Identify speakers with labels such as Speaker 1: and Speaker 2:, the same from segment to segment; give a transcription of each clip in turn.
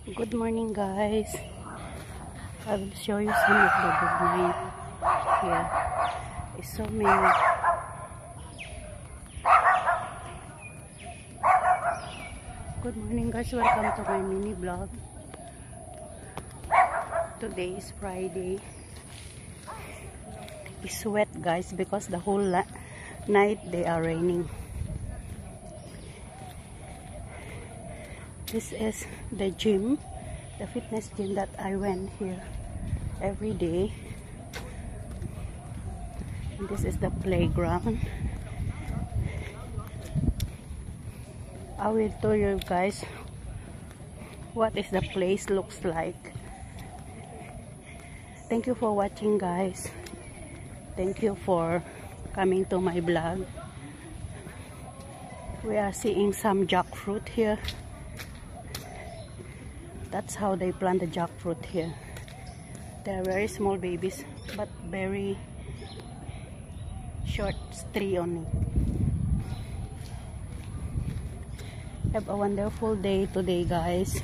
Speaker 1: Good morning, guys. I will show you some of the good night here. It's so many. Good morning, guys. Welcome to my mini vlog. Today is Friday. It's wet, guys, because the whole night they are raining. This is the gym, the fitness gym that I went here every day. And this is the playground. I will tell you guys what is the place looks like. Thank you for watching, guys. Thank you for coming to my vlog. We are seeing some jackfruit here. That's how they plant the jackfruit here. They are very small babies, but very short tree only. Have a wonderful day today, guys.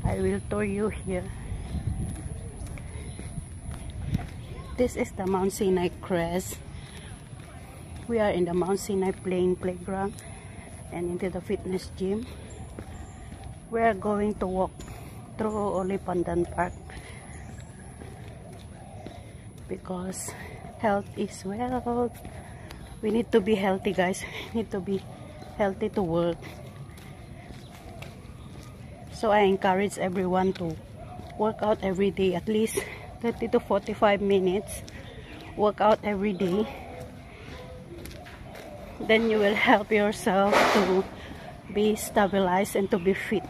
Speaker 1: I will tour you here. This is the Mount Sinai Crest. We are in the Mount Sinai playground and into the fitness gym. We are going to walk through Olipandan Park because health is wealth. We need to be healthy, guys. We need to be healthy to work. So I encourage everyone to work out every day, at least 30 to 45 minutes. Work out every day. Then you will help yourself to be stabilized and to be fit.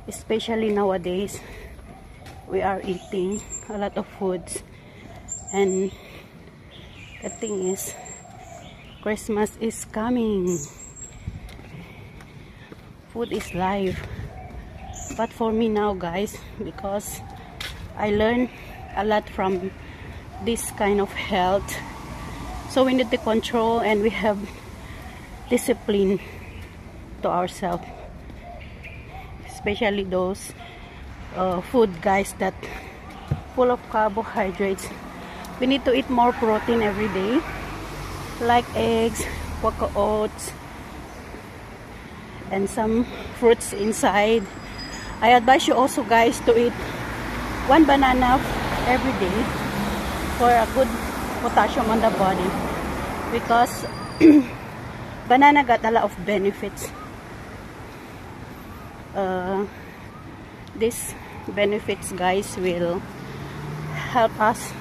Speaker 1: Especially nowadays, we are eating a lot of foods, and the thing is, Christmas is coming. Food is life. But for me now, guys, because I learned a lot from this kind of health, so we need to control and we have discipline to ourselves, especially those food, guys, that full of carbohydrates. We need to eat more protein every day, like eggs, cocoa oats, and some fruits inside. I advise you also, guys, to eat one banana every day for a good potassium on the body, because banana got a lot of benefits. These benefits, guys, will help us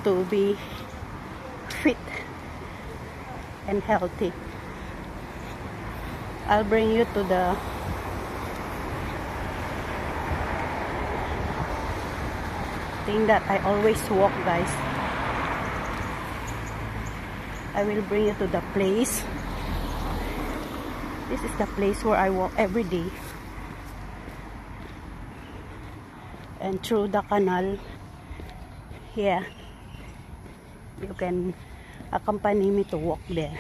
Speaker 1: to be fit and healthy. I'll bring you to the thing that I always walk, guys. I will bring you to the place. This is the place where I walk every day. And through the canal here, you can accompany me to walk there.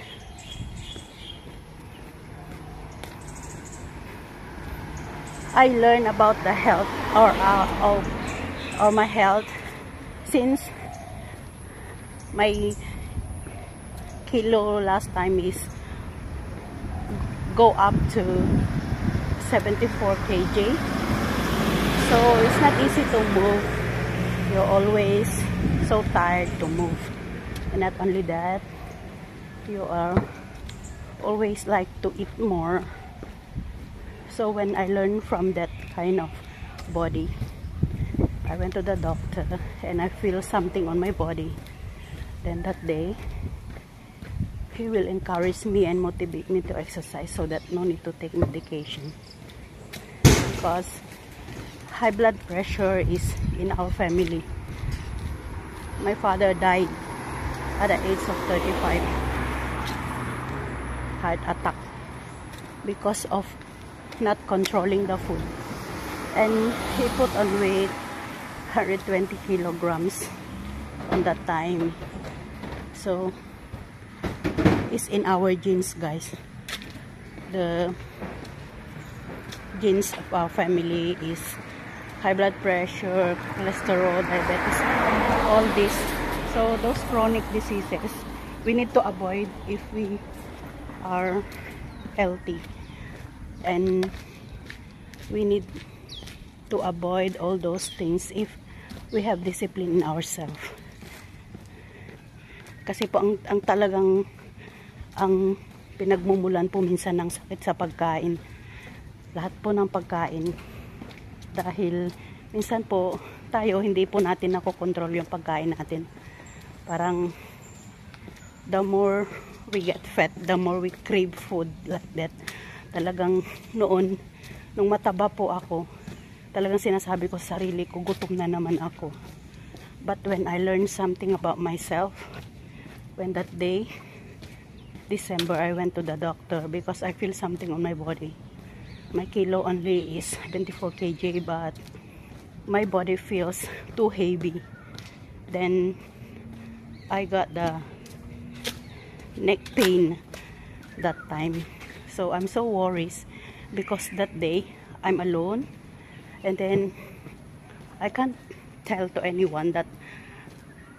Speaker 1: I learned about the health or my health since my kilo last time is go up to 74 kg. So it's not easy to move. You're always so tired to move. And not only that, you are always like to eat more. So when I learned from that kind of body, I went to the doctor and I feel something on my body. Then that day, he will encourage me and motivate me to exercise, so that no need to take medication. Because high blood pressure is in our family. My father died at the age of 35. Heart attack because of not controlling the food. And he put on weight 120 kilograms on that time. So it's in our genes, guys. the genes of our family is high blood pressure, cholesterol, diabetes, all this. So those chronic diseases we need to avoid if we are healthy, and we need to avoid all those things if we have discipline in ourselves. Kasi po ang talagang ang pinagmumulan po minsan ng sakit sa pagkain, lahat po ng pagkain, dahil minsan po tayo hindi po natin nakokontrol yung pagkain natin. Parang the more we get fat, the more we crave food, like that. Talagang noon nung mataba po ako, talagang sinasabi ko sa sarili ko, gutom na naman ako. But when I learned something about myself, when that day December, I went to the doctor because I feel something on my body. My kilo only is 24 kg, but my body feels too heavy. Then I got the neck pain that time. So I'm so worried because that day I'm alone, and then I can't tell to anyone that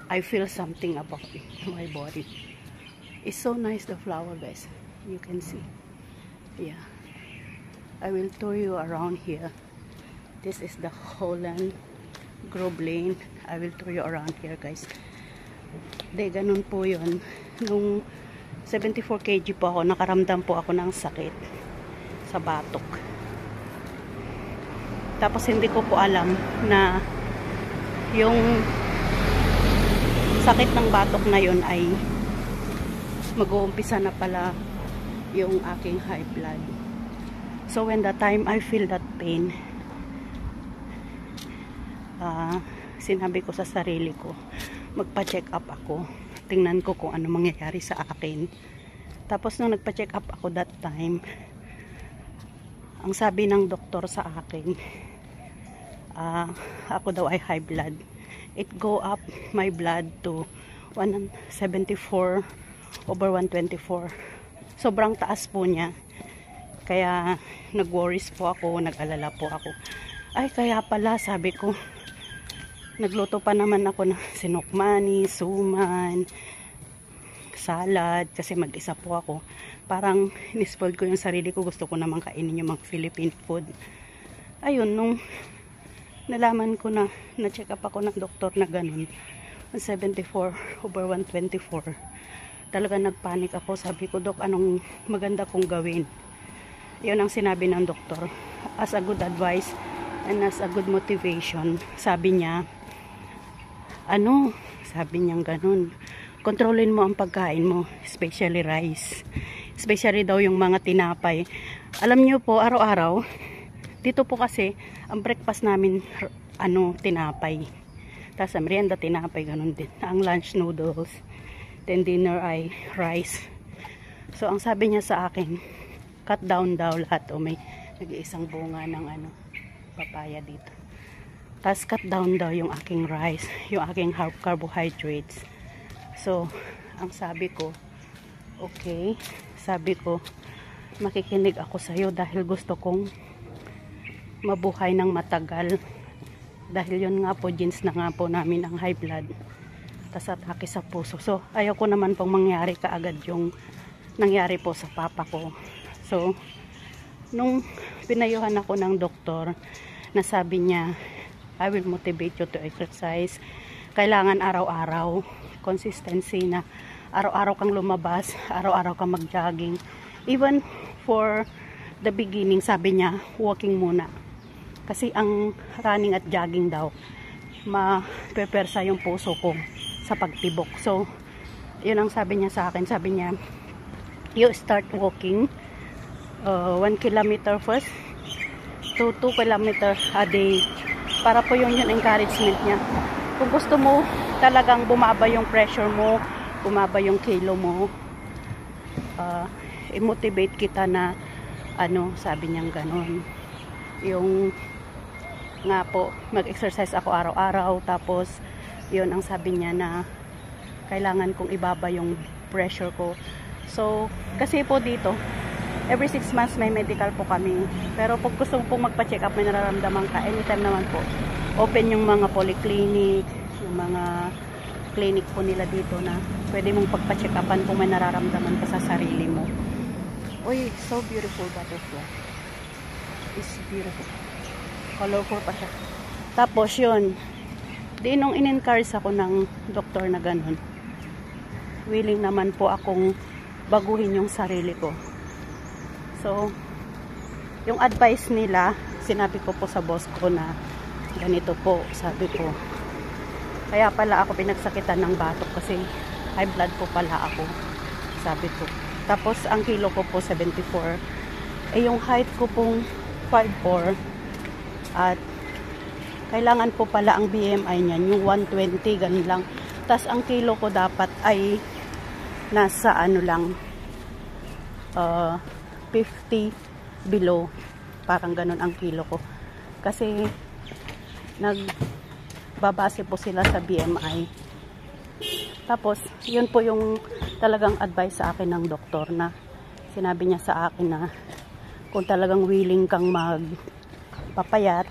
Speaker 1: I feel something about my body. It's so nice, the flower, guys. You can see. Yeah. I will tour you around here. This is the Holland Grove Lane. I will tour you around here, guys. De, ganun po yun. Nung 74 kg po ako, nakaramdam po ako ng sakit sa batok. Tapos hindi ko po alam na yung sakit ng batok na yun ay mag-uumpisa na pala yung aking high blood. So when the time I feel that pain, sinabi ko sa sarili ko, magpa-check up ako, tingnan ko kung ano mangyayari sa akin. Tapos nung nagpa-check up ako that time, ang sabi ng doktor sa akin, ako daw ay high blood. It go up my blood to 174 over 124. Sobrang taas po niya. Kaya nag-worries po ako, nag-alala po ako. Ay, kaya pala, sabi ko, nagluto pa naman ako ng sinukmani, suman, salad, kasi mag-isa po ako. Parang nispoiled ko yung sarili ko, gusto ko naman kainin yung mga Philippine food. Ayun, nung nalaman ko na, na-check up ako ng doktor na ganun, 174 over 124, talaga nagpanik ako. Sabi ko, Dok, anong maganda kong gawin? Yun ang sinabi ng doktor. As a good advice and as a good motivation, sabi niya, sabi niya ganun, kontrolin mo ang pagkain mo, especially rice. Especially daw yung mga tinapay. Alam niyo po, araw-araw, dito po kasi, ang breakfast namin, tinapay. Tapos ang merienda, tinapay, ganun din. Ang lunch, noodles. Then dinner ay rice. So ang sabi niya sa akin, cut down daw lahat. O may nag-iisang bunga ng papaya dito. Tapos cut down daw yung aking rice, yung aking carbohydrates. So ang sabi ko, okay, sabi ko, makikinig ako sa'yo dahil gusto kong mabuhay ng matagal. Dahil yun nga po, genes na nga po namin ang high blood. Tas atake sa puso. So, ayaw ko naman pong mangyari kaagad yung nangyari po sa papa ko. So, nung pinayuhan ako ng doktor, nasabi niya, I will motivate you to exercise. Kailangan araw-araw, consistency na araw-araw kang lumabas, araw-araw kang mag-jogging. Even for the beginning, sabi niya, walking muna. Kasi ang running at jogging daw, mapepersa yung puso ko sa pagtibok. So, yun ang sabi niya sa akin. Sabi niya, you start walking 1 kilometer first to 2 kilometer a day. Para po yung encouragement niya. Kung gusto mo talagang bumaba yung pressure mo, bumaba yung kilo mo, i-motivate kita na sabi niyang ganun. Yung nga po, mag-exercise ako araw-araw, tapos yun ang sabi niya na kailangan kong ibaba yung pressure ko. So, kasi po dito, every 6 months may medical po kami. Pero pag gusto mo pong magpa-check up, may nararamdaman ka, anytime naman po. Open yung mga polyclinic, yung mga clinic po nila dito na pwede mong pagpa-check upan kung may nararamdaman ka sa sarili mo. Uy, so beautiful butterfly. It's beautiful. Colorful pa siya. Tapos yun, di nung in-encourage ako ng doktor na ganun, willing naman po akong baguhin yung sarili ko. So, yung advice nila, sinabi ko po sa boss ko na ganito po, sabi ko. Kaya pala ako pinagsakitan ng batok kasi high blood po pala ako, sabi ko. Tapos, ang kilo ko po 74. Yung height ko pong 5'4", at kailangan po pala ang BMI niyan, yung 120, ganun lang. Tapos, ang kilo ko dapat ay nasa ano lang, 50 below. Parang ganun ang kilo ko. Kasi, nagbabase po sila sa BMI. Tapos, yun po yung talagang advice sa akin ng doktor na sinabi niya sa akin na kung talagang willing kang magpapayat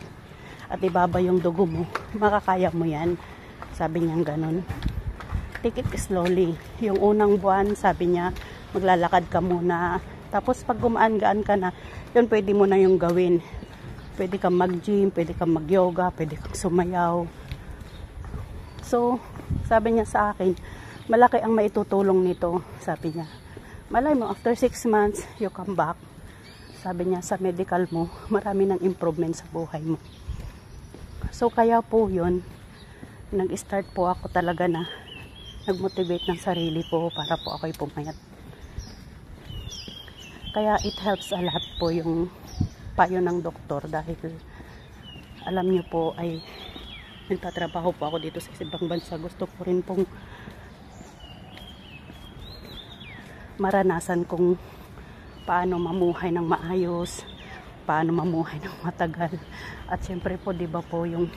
Speaker 1: at ibaba yung dugo mo, makakaya mo yan. Sabi niya ganun. Take it slowly. Yung unang buwan, sabi niya, maglalakad ka muna. Tapos pag gumaan-gaan ka na, yun pwede mo na yung gawin. Pwede kang mag-gym, pwede kang mag-yoga, pwede kang sumayaw. So, sabi niya sa akin, malaki ang maitutulong nito. Sabi niya, malay mo, after 6 months, you come back. Sabi niya, sa medical mo, marami ng improvement sa buhay mo. So, kaya po yun, nag-start po ako talaga na nag-motivate ng sarili po para po ako'y pumayat. Kaya it helps a lot po yung payo ng doktor dahil alam niyo po ay nagtatrabaho po ako dito sa ibang bansa. Gusto ko rin pong maranasan kung paano mamuhay ng maayos, paano mamuhay ng matagal. At syempre po, di ba po, yung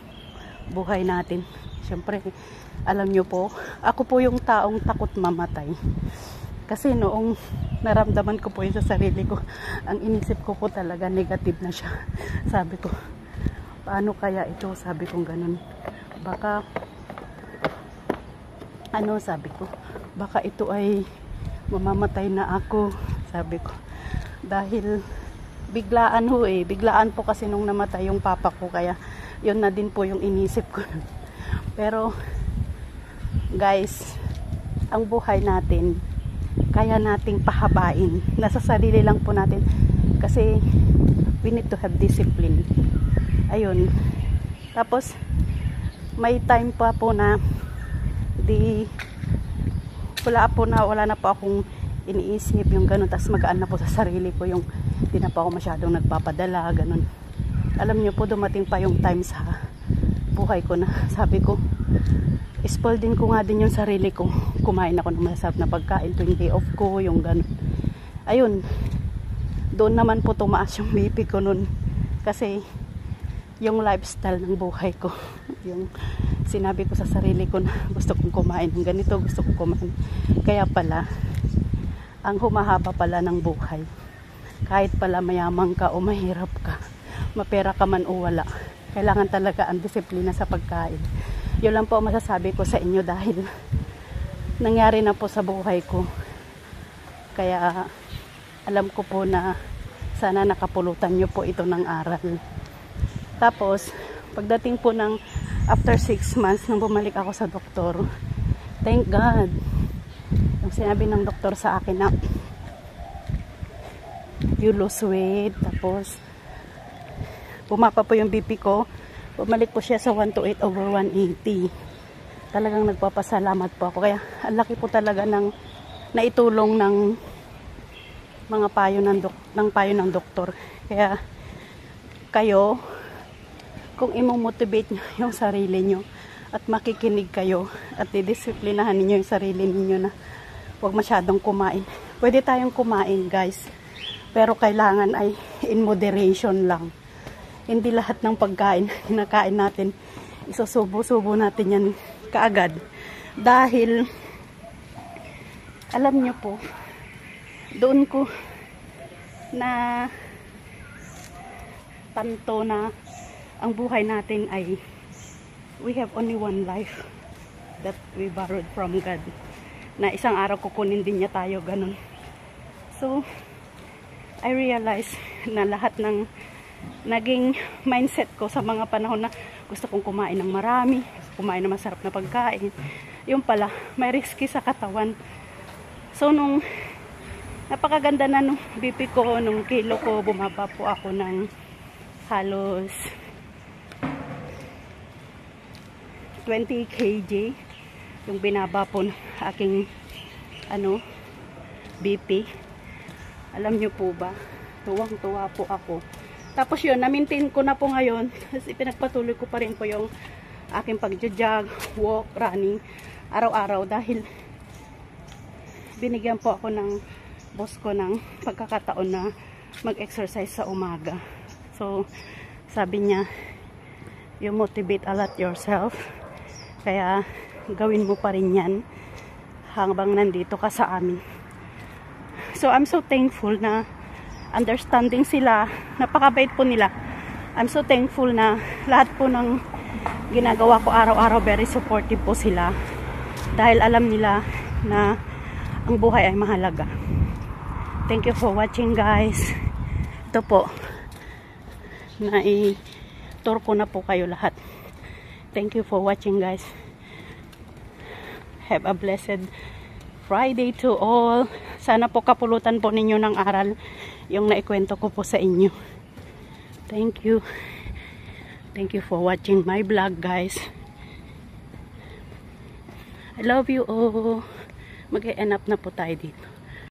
Speaker 1: buhay natin, syempre, alam nyo po, ako po yung taong takot mamatay. Kasi noong naramdaman ko po yun sa sarili ko, ang inisip ko po talaga negative na siya. Sabi ko, paano kaya ito? Sabi ko ganun. Baka, sabi ko, baka ito ay mamamatay na ako. Sabi ko, dahil biglaan biglaan po kasi nung namatay yung papa ko, kaya yun na din po yung inisip ko. Pero guys, ang buhay natin kaya nating pahabain, nasa sarili lang po natin, kasi we need to have discipline. Ayun, tapos may time pa po na wala na po akong iniisip yung ganun, tapos magaan na po sa sarili ko yung hindi na po ako masyadong nagpapadala, ganun. Alam niyo po, dumating pa yung time sa buhay ko na sabi ko, spoil din ko nga din yung sarili ko. Kumain ako ng masarap na pagkain tuwing day off ko, yung ganun. Ayun, doon naman po tumaas yung BP ko nun. Kasi yung lifestyle ng buhay ko, yung sinabi ko sa sarili ko na gusto kong kumain ng ganito, gusto kong kumain. Kaya pala, ang humahaba pala ng buhay, kahit pala mayaman ka o mahirap ka, mapera ka man o wala, kailangan talaga ang disiplina sa pagkain. Yun lang po masasabi ko sa inyo dahil nangyari na po sa buhay ko. Kaya alam ko po na sana nakapulutan nyo po ito ng aral. Tapos pagdating po ng after 6 months nung bumalik ako sa doktor, thank God, yung sinabi ng doktor sa akin na you lose weight, tapos bumaba po yung BP ko, bumalik po siya sa 128/180. Talagang nagpapasalamat po ako. Kaya ang laki po talaga ng naitulong ng mga payo ng doktor. Kaya kayo, kung imo-motivate nyo yung sarili nyo at makikinig kayo at didisiplinahan ninyo yung sarili ninyo na huwag masyadong kumain. Pwede tayong kumain, guys, pero kailangan ay in moderation lang. Hindi lahat ng pagkain kinakain natin, isusubo-subo natin yan kaagad. Dahil, alam nyo po, doon ko na tanto na ang buhay natin ay we have only one life that we borrowed from God. Na isang araw kukunin din niya tayo, ganun. So, I realize na lahat ng naging mindset ko sa mga panahon na gusto kong kumain ng marami, kumain ng masarap na pagkain, yung pala, may risky sa katawan. So, nung napakaganda na nung BP ko, nung kilo ko, bumaba po ako ng halos 20 kg yung binaba po ng aking BP. Alam nyo po ba, tuwang-tuwa po ako. Tapos yun, na-maintain ko na po ngayon. Kasi pinagpatuloy ko pa rin po yung aking pag-jog, walk, running, araw-araw. Dahil binigyan po ako ng boss ko ng pagkakataon na mag-exercise sa umaga. So, sabi niya, you motivate a lot yourself. Kaya, gawin mo pa rin yan habang nandito ka sa amin. So, I'm so thankful na understanding sila. Napakabait po nila. I'm so thankful na lahat po ng ginagawa ko araw-araw, very supportive po sila. Dahil alam nila na ang buhay ay mahalaga. Thank you for watching, guys. Ito po, na-tour ko na po kayo lahat. Thank you for watching, guys. Have a blessed Friday to all. Sana po kapulutan po ninyo ng aral yung naikwento ko po sa inyo. Thank you. Thank you for watching my vlog, guys. I love you all. Mag-e-end up na po tayo dito.